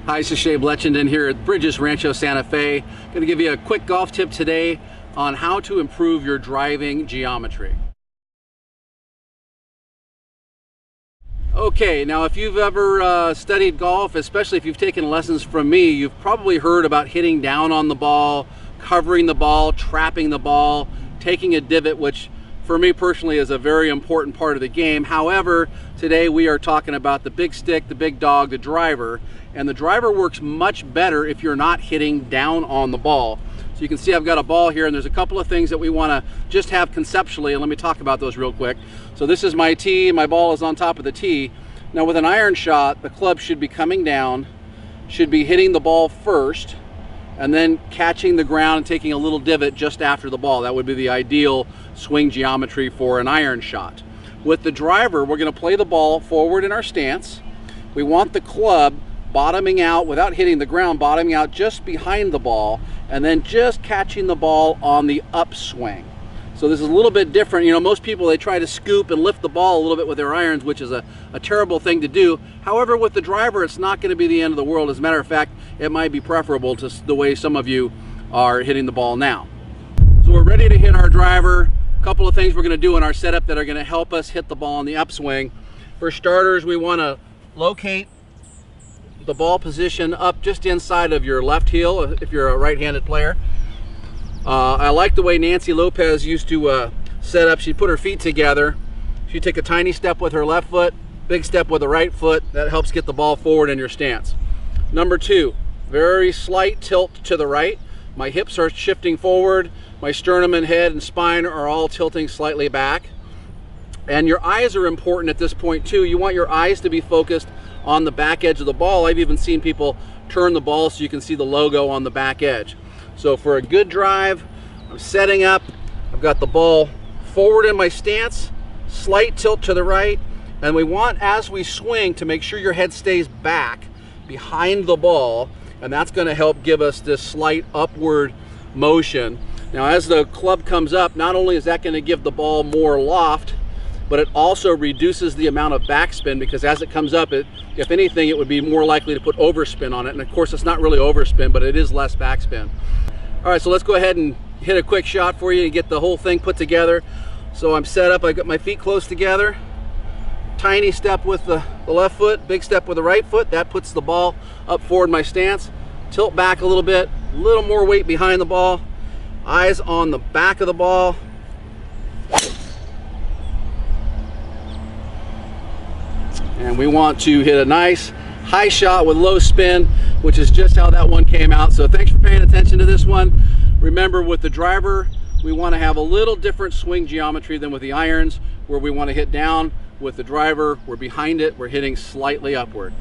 Hi, this is Shay Blechynden here at Bridges Rancho Santa Fe. Going to give you a quick golf tip today on how to improve your driving geometry. Okay, now if you've ever studied golf, especially if you've taken lessons from me, you've probably heard about hitting down on the ball, covering the ball, trapping the ball, taking a divot, which for me personally is a very important part of the game. However, today we are talking about the big stick, the big dog, the driver, and the driver works much better if you're not hitting down on the ball. So you can see I've got a ball here, and there's a couple of things that we want to just have conceptually, and let me talk about those real quick. So this is my tee, my ball is on top of the tee. Now with an iron shot, the club should be coming down, should be hitting the ball first, and then catching the ground and taking a little divot just after the ball. That would be the ideal swing geometry for an iron shot. With the driver, we're going to play the ball forward in our stance. We want the club bottoming out without hitting the ground, bottoming out just behind the ball, and then just catching the ball on the upswing. So this is a little bit different. You know, most people, they try to scoop and lift the ball a little bit with their irons, which is a terrible thing to do. However, with the driver, it's not going to be the end of the world. As a matter of fact, it might be preferable to the way some of you are hitting the ball now. So we're ready to hit our driver. A couple of things we're going to do in our setup that are going to help us hit the ball on the upswing. For starters, we want to locate the ball position up just inside of your left heel if you're a right-handed player. I like the way Nancy Lopez used to set up. She'd put her feet together. She'd take a tiny step with her left foot, big step with the right foot. That helps get the ball forward in your stance. Number two, very slight tilt to the right. My hips are shifting forward. My sternum and head and spine are all tilting slightly back. And your eyes are important at this point too. You want your eyes to be focused on the back edge of the ball. I've even seen people turn the ball so you can see the logo on the back edge. So for a good drive, I'm setting up, I've got the ball forward in my stance, slight tilt to the right, and we want, as we swing, to make sure your head stays back behind the ball, and that's going to help give us this slight upward motion. Now as the club comes up, not only is that going to give the ball more loft, but it also reduces the amount of backspin, because as it comes up, if anything, it would be more likely to put overspin on it. And of course, it's not really overspin, but it is less backspin. All right, so let's go ahead and hit a quick shot for you and get the whole thing put together. So I'm set up, I got my feet close together. Tiny step with the left foot, big step with the right foot. That puts the ball up forward in my stance. Tilt back a little bit, a little more weight behind the ball. Eyes on the back of the ball. And we want to hit a nice high shot with low spin, which is just how that one came out. So thanks for paying attention to this one. Remember, with the driver, we want to have a little different swing geometry than with the irons, where we want to hit down. With the driver, we're behind it, we're hitting slightly upward.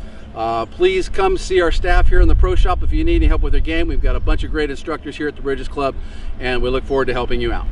Please come see our staff here in the pro shop if you need any help with your game. We've got a bunch of great instructors here at the Bridges Club, and we look forward to helping you out.